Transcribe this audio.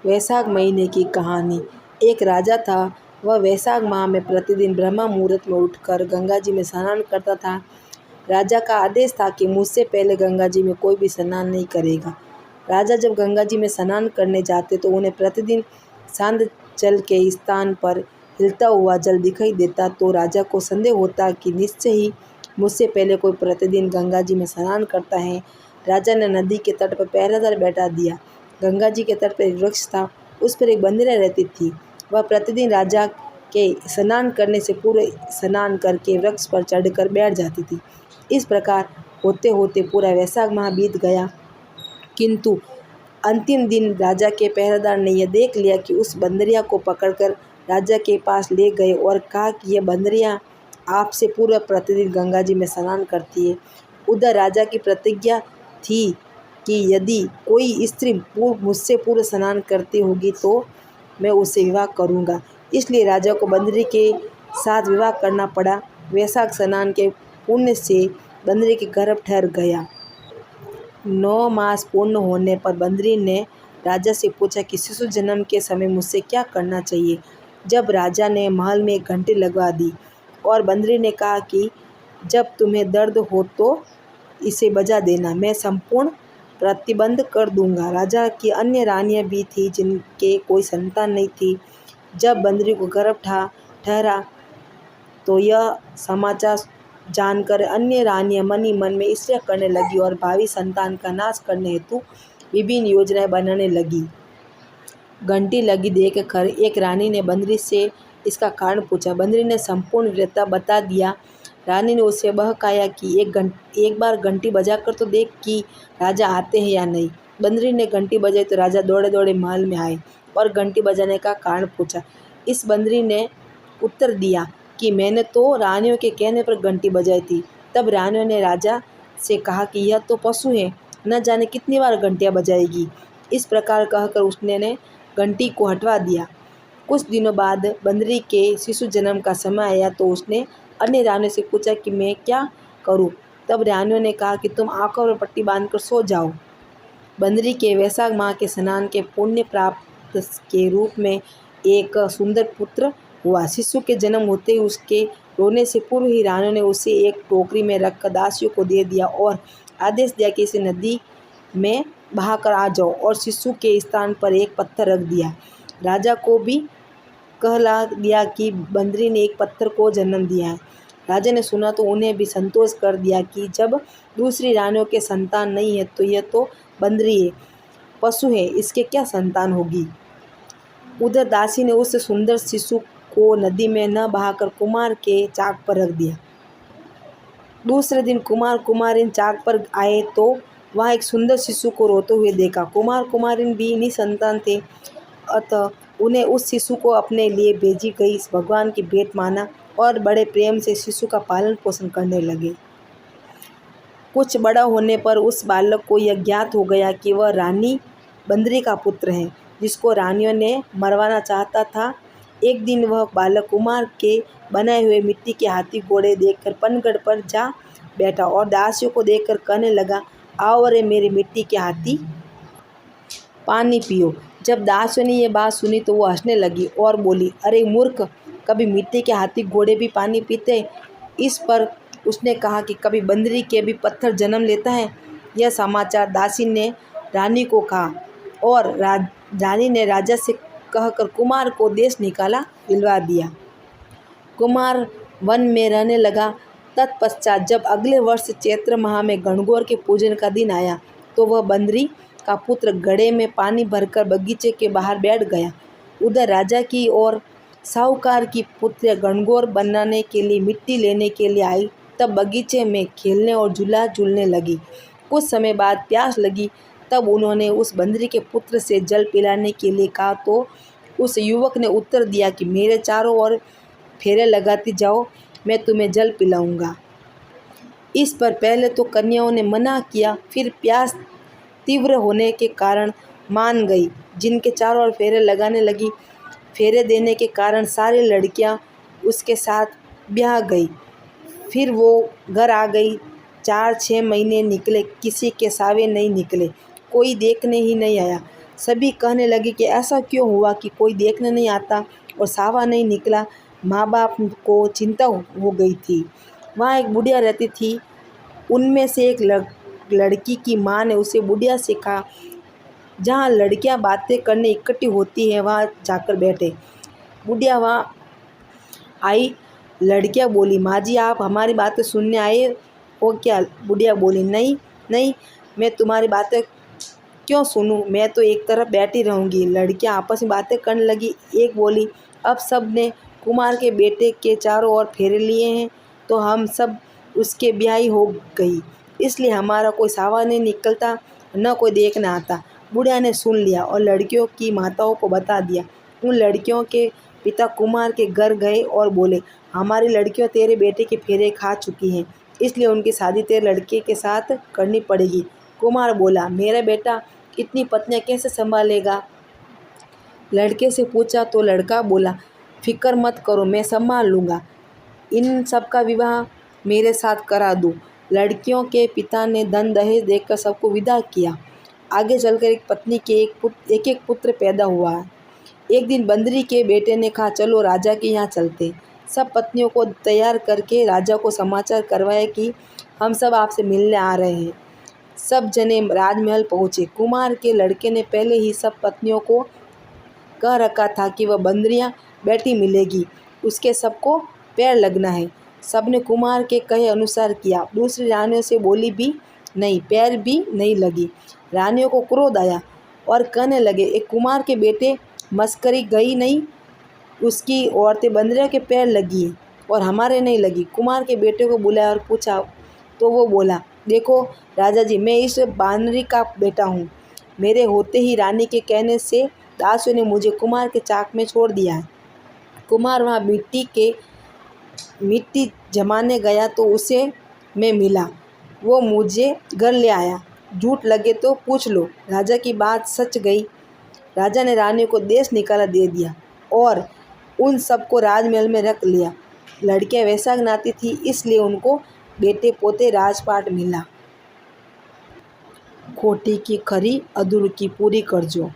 वैशाख महीने की कहानी। एक राजा था। वह वैशाख माह में प्रतिदिन ब्रह्म मुहूर्त में उठकर गंगा जी में स्नान करता था। राजा का आदेश था कि मुझसे पहले गंगा जी में कोई भी स्नान नहीं करेगा। राजा जब गंगा जी में स्नान करने जाते तो उन्हें प्रतिदिन शांत जल के स्थान पर हिलता हुआ जल दिखाई देता। तो राजा को संदेह होता कि निश्चय ही मुझसे पहले कोई प्रतिदिन गंगा जी में स्नान करता है। राजा ने नदी के तट पर पहरेदार बैठा दिया। गंगा जी के तट पर एक वृक्ष था, उस पर एक बंदरिया रहती थी। वह प्रतिदिन राजा के स्नान करने से पूर्व स्नान करके वृक्ष पर चढ़कर बैठ जाती थी। इस प्रकार होते होते पूरा वैशाख माह बीत गया, किंतु अंतिम दिन राजा के पहरेदार ने यह देख लिया कि उस बंदरिया को पकड़कर राजा के पास ले गए और कहा कि यह बंदरिया आपसे पूर्व प्रतिदिन गंगा जी में स्नान करती है। उधर राजा की प्रतिज्ञा थी कि यदि कोई स्त्री मुझसे पूर्व स्नान करती होगी तो मैं उससे विवाह करूंगा। इसलिए राजा को बंदरी के साथ विवाह करना पड़ा। वैशाख स्नान के पुण्य से बंदरी के गर्भ ठहर गया। 9 मास पूर्ण होने पर बंदरी ने राजा से पूछा कि शिशु जन्म के समय मुझसे क्या करना चाहिए। जब राजा ने महल में एक घंटी लगवा दी और बंदरी ने कहा कि जब तुम्हें दर्द हो तो इसे बजा देना, मैं संपूर्ण प्रतिबंध कर दूंगा। राजा की अन्य रानियां भी थीं जिनके कोई संतान नहीं थी। जब बंदरी को गर्भ ठहरा तो यह समाचार जानकर अन्य रानियां मन ही मन में ईर्ष्या करने लगी और भावी संतान का नाश करने हेतु विभिन्न योजनाएं बनाने लगी। घंटी लगी देखकर एक रानी ने बंदरी से इसका कारण पूछा। बंदरी ने संपूर्ण वृत्तांत बता दिया। रानी ने उसे बहकाया कि एक बार घंटी बजाकर तो देख कि राजा आते हैं या नहीं। बंदरी ने घंटी बजाई तो राजा दौड़े दौड़े महल में आए और घंटी बजाने का कारण पूछा। इस बंदरी ने उत्तर दिया कि मैंने तो रानियों के कहने पर घंटी बजाई थी। तब रानियों ने राजा से कहा कि यह तो पशु है, न जाने कितनी बार घंटियां बजाएगी। इस प्रकार कहकर उसने घंटी को हटवा दिया। कुछ दिनों बाद बंदरी के शिशु जन्म का समय आया तो उसने अन्य रानियों से पूछा कि मैं क्या करूं। तब रानियों ने कहा कि तुम आंखों पर पट्टी बांधकर सो जाओ। बंदरी के वैशाख माह के स्नान के पुण्य प्राप्त के रूप में एक सुंदर पुत्र हुआ। शिशु के जन्म होते ही उसके रोने से पूर्व ही रानियों ने उसे एक टोकरी में रखकर दासियों को दे दिया और आदेश दिया कि इसे नदी में बहाकर आ जाओ और शिशु के स्थान पर एक पत्थर रख दिया। राजा को भी कहला दिया कि बंदरी ने एक पत्थर को जन्म दिया है। राजा ने सुना तो उन्हें भी संतोष कर दिया कि जब दूसरी रानियों के संतान नहीं है तो यह तो बंदरी है, पशु है, इसके क्या संतान होगी। उधर दासी ने उस सुंदर शिशु को नदी में न बहाकर कुमार के चाक पर रख दिया। दूसरे दिन कुमार कुमारिन चाक पर आए तो वहाँ एक सुंदर शिशु को रोते हुए देखा। कुमार कुमारिन भी निसंतान थे, अतः उन्हें उस शिशु को अपने लिए भेजी गई भगवान की भेंट माना और बड़े प्रेम से शिशु का पालन पोषण करने लगे। कुछ बड़ा होने पर उस बालक को यह ज्ञात हो गया कि वह रानी बंदरी का पुत्र है, जिसको रानियों ने मरवाना चाहता था। एक दिन वह बालक कुमार के बनाए हुए मिट्टी के हाथी घोड़े देखकर पनगढ़ पर जा बैठा और दासियों को देखकर कहने लगा, आओ रे मेरे मिट्टी के हाथी, पानी पियो। जब दासियों ने यह बात सुनी तो वो हंसने लगी और बोली, अरे मूर्ख, कभी मिट्टी के हाथी घोड़े भी पानी पीते। इस पर उसने कहा कि कभी बंदरी के भी पत्थर जन्म लेता है। यह समाचार दासी ने रानी को कहा और रानी ने राजा से कहकर कुमार को देश निकाला दिलवा दिया। कुमार वन में रहने लगा। तत्पश्चात जब अगले वर्ष चैत्र माह में गणगौर के पूजन का दिन आया तो वह बंदरी का पुत्र घड़े में पानी भरकर बगीचे के बाहर बैठ गया। उधर राजा की और साहूकार की पुत्र गणगौर बनाने के लिए मिट्टी लेने के लिए आई। तब बगीचे में खेलने और झूला झूलने लगी। कुछ समय बाद प्यास लगी, तब उन्होंने उस बंदरी के पुत्र से जल पिलाने के लिए कहा तो उस युवक ने उत्तर दिया कि मेरे चारों ओर फेरे लगाती जाओ, मैं तुम्हें जल पिलाऊंगा। इस पर पहले तो कन्याओं ने मना किया, फिर प्यास तीव्र होने के कारण मान गई। जिनके चारों ओर फेरे लगाने लगी, फेरे देने के कारण सारी लड़कियां उसके साथ ब्याह गई। फिर वो घर आ गई। 4-6 महीने निकले, किसी के सावे नहीं निकले, कोई देखने ही नहीं आया। सभी कहने लगे कि ऐसा क्यों हुआ कि कोई देखने नहीं आता और सावा नहीं निकला। माँ बाप को चिंता हो गई थी। वहाँ एक बुढ़िया रहती थी। उनमें से एक लड़की की माँ ने उसे बुढ़िया से कहा, जहाँ लड़कियाँ बातें करने इकट्ठी होती हैं वहाँ जाकर बैठे। बुढ़िया वहाँ आई। लड़कियाँ बोली, माँ जी आप हमारी बातें सुनने आए हो क्या? बुढ़िया बोली, नहीं नहीं, मैं तुम्हारी बातें क्यों सुनूं, मैं तो एक तरफ बैठी रहूँगी। लड़कियाँ आपस में बातें करने लगी। एक बोली, अब सब ने कुमार के बेटे के चारों ओर फेरे लिए हैं तो हम सब उसके ब्याही हो गई, इसलिए हमारा कोई सावा नहीं निकलता, न कोई देखने आता। बुढ़िया ने सुन लिया और लड़कियों की माताओं को बता दिया। उन लड़कियों के पिता कुमार के घर गए और बोले, हमारी लड़कियां तेरे बेटे के फेरे खा चुकी हैं, इसलिए उनकी शादी तेरे लड़के के साथ करनी पड़ेगी। कुमार बोला, मेरा बेटा इतनी पत्नियां कैसे संभालेगा? लड़के से पूछा तो लड़का बोला, फिक्र मत करो, मैं संभाल लूँगा, इन सब का विवाह मेरे साथ करा दो। लड़कियों के पिता ने धन दहेज देकर सबको विदा किया। आगे चलकर एक पत्नी के एक पुत्र पैदा हुआ। एक दिन बंदरी के बेटे ने कहा, चलो राजा के यहाँ चलते। सब पत्नियों को तैयार करके राजा को समाचार करवाया कि हम सब आपसे मिलने आ रहे हैं। सब जने राजमहल पहुँचे। कुमार के लड़के ने पहले ही सब पत्नियों को कह रखा था कि वह बंदरियाँ बैठी मिलेगी, उसके सबको पैर लगना है। सबने कुमार के कहे अनुसार किया। दूसरी रानियों से बोली भी नहीं, पैर भी नहीं लगी। रानियों को क्रोध आया और कहने लगे, एक कुमार के बेटे मस्करी गई नहीं, उसकी औरतें बंदरिया के पैर लगी और हमारे नहीं लगी। कुमार के बेटे को बुलाया और पूछा तो वो बोला, देखो राजा जी, मैं इस बानरी का बेटा हूँ। मेरे होते ही रानी के कहने से दासियों ने मुझे कुमार के चाक में छोड़ दिया है। कुमार वहाँ मिट्टी जमाने गया तो उसे मैं मिला, वो मुझे घर ले आया। झूठ लगे तो पूछ लो, राजा की बात सच गई। राजा ने रानी को देश निकाला दे दिया और उन सबको राजमहल में रख लिया। लड़कियां वैशाख नाती थी, इसलिए उनको बेटे पोते राजपाट मिला। खोटी की खरी, अधूरी की पूरी करजो।